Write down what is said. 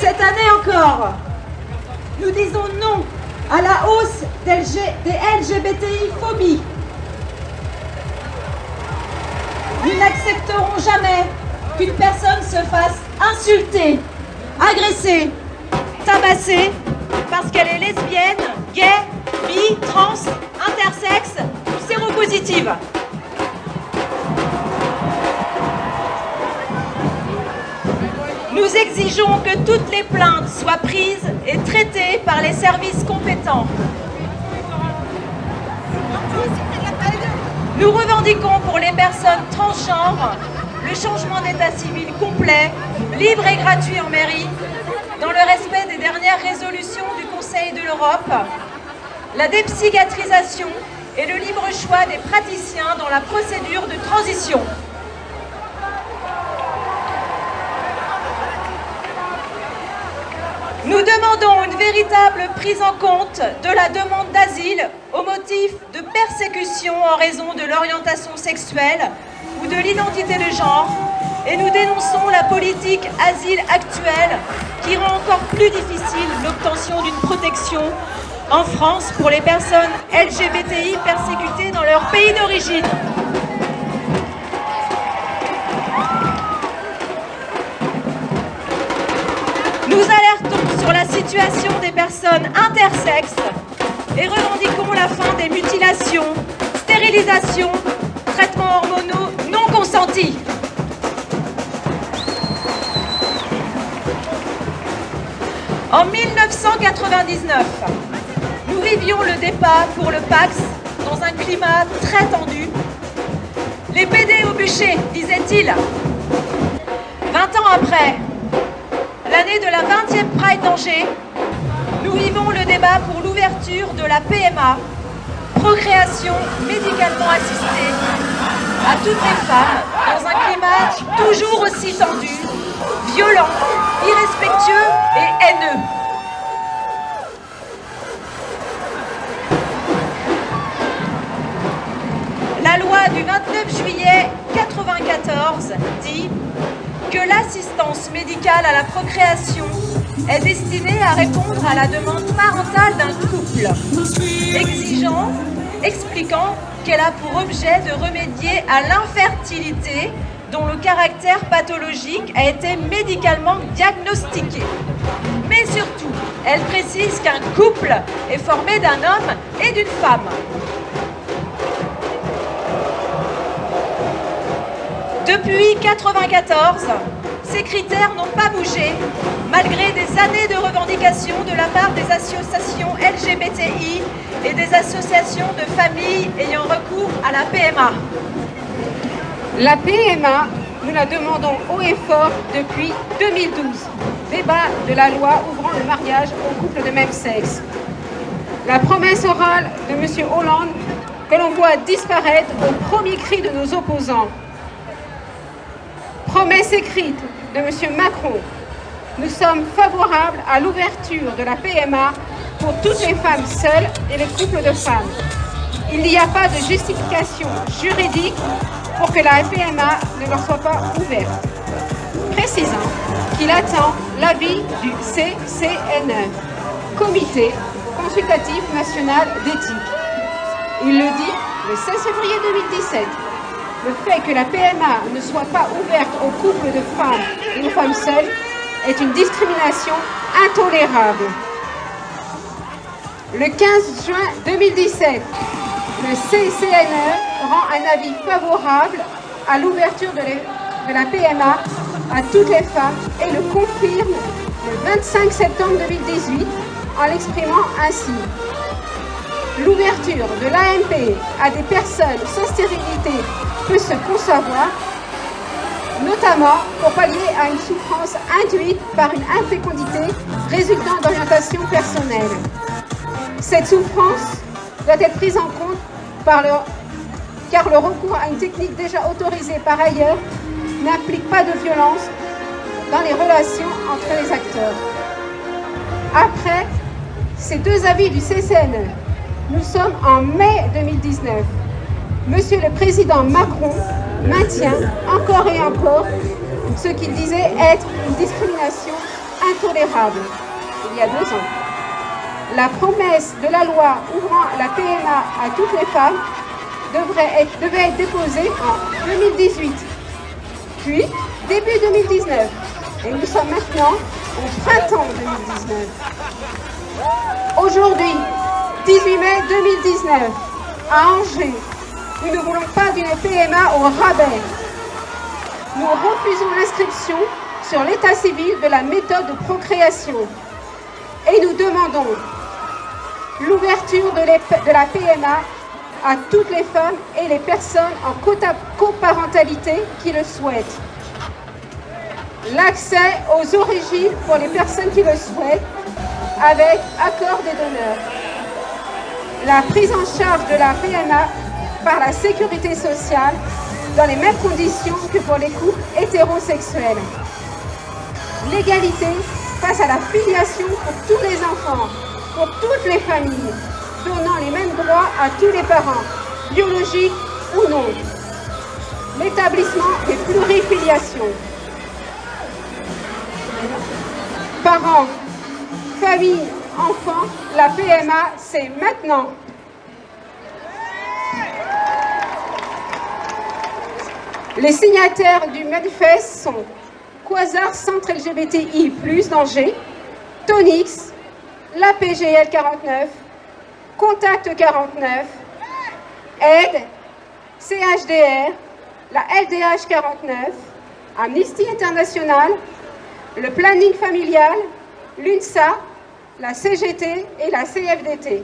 Cette année encore, nous disons non à la hausse des LGBTI-phobies. Nous n'accepterons jamais qu'une personne se fasse insulter, agresser, tabasser parce qu'elle est lesbienne, gay, bi, trans, intersexe ou séropositive. Nous exigeons que toutes les plaintes soient prises et traitées par les services compétents. Nous revendiquons pour les personnes transgenres le changement d'état civil complet, libre et gratuit en mairie, dans le respect des dernières résolutions du Conseil de l'Europe, la dépsychiatrisation et le libre choix des praticiens dans la procédure de transition. Nous demandons une véritable prise en compte de la demande d'asile au motif de persécution en raison de l'orientation sexuelle ou de l'identité de genre et nous dénonçons la politique asile actuelle qui rend encore plus difficile l'obtention d'une protection en France pour les personnes LGBTI persécutées dans leur pays d'origine. Nous alertons sur la situation des personnes intersexes et revendiquons la fin des mutilations, stérilisations, traitements hormonaux non consentis. En 1999, nous vivions le débat pour le Pacs dans un climat très tendu. Les PD au bûcher, disait-il. 20 ans après, l'année de la 20e Pride d'Angers, nous vivons le débat pour l'ouverture de la PMA, procréation médicalement assistée, à toutes les femmes dans un climat toujours aussi tendu, violent, irrespectueux et haineux. La loi du 29 juillet 1994 dit que l'assistance médicale à la procréation est destinée à répondre à la demande parentale d'un couple, expliquant qu'elle a pour objet de remédier à l'infertilité dont le caractère pathologique a été médicalement diagnostiqué. Mais surtout, elle précise qu'un couple est formé d'un homme et d'une femme. Depuis 1994, ces critères n'ont pas bougé, malgré des années de revendications de la part des associations LGBTI et des associations de familles ayant recours à la PMA. La PMA, nous la demandons haut et fort depuis 2012. Débat de la loi ouvrant le mariage aux couples de même sexe. La promesse orale de M. Hollande que l'on voit disparaître au premier cri de nos opposants. Promesse écrite de M. Macron. Nous sommes favorables à l'ouverture de la PMA pour toutes les femmes seules et les couples de femmes. Il n'y a pas de justification juridique pour que la PMA ne leur soit pas ouverte. Précisant qu'il attend l'avis du CCNE, Comité consultatif national d'éthique. Il le dit le 16 février 2017. Le fait que la PMA ne soit pas ouverte aux couples de femmes et aux femmes seules est une discrimination intolérable. Le 15 juin 2017, le CCNE rend un avis favorable à l'ouverture de la PMA à toutes les femmes et le confirme le 25 septembre 2018 en l'exprimant ainsi. L'ouverture de l'AMP à des personnes sans stérilité peut se concevoir, notamment pour pallier à une souffrance induite par une infécondité résultant d'orientation personnelle. Cette souffrance doit être prise en compte car le recours à une technique déjà autorisée par ailleurs n'implique pas de violence dans les relations entre les acteurs. Après ces deux avis du CCNE, nous sommes en mai 2019. Monsieur le Président Macron maintient encore et encore ce qu'il disait être une discrimination intolérable il y a 2 ans. La promesse de la loi ouvrant la PMA à toutes les femmes devait être déposée en 2018, puis début 2019. Et nous sommes maintenant au printemps 2019. Aujourd'hui, 18 mai 2019, à Angers, nous ne voulons pas d'une PMA au rabais. Nous refusons l'inscription sur l'état civil de la méthode de procréation. Et nous demandons l'ouverture de la PMA à toutes les femmes et les personnes en coparentalité qui le souhaitent. L'accès aux origines pour les personnes qui le souhaitent, avec accord des donneurs. La prise en charge de la PMA par la sécurité sociale dans les mêmes conditions que pour les couples hétérosexuels. L'égalité face à la filiation pour tous les enfants, pour toutes les familles, donnant les mêmes droits à tous les parents, biologiques ou non. L'établissement des plurifiliations. Parents, familles, enfants, la PMA, c'est maintenant. Les signataires du manifeste sont Quasar Centre LGBTI+, d'Angers, Tonix, la PGL 49, Contact 49, Aide, CHDR, la LDH 49, Amnesty International, le planning familial, l'UNSA, la CGT et la CFDT.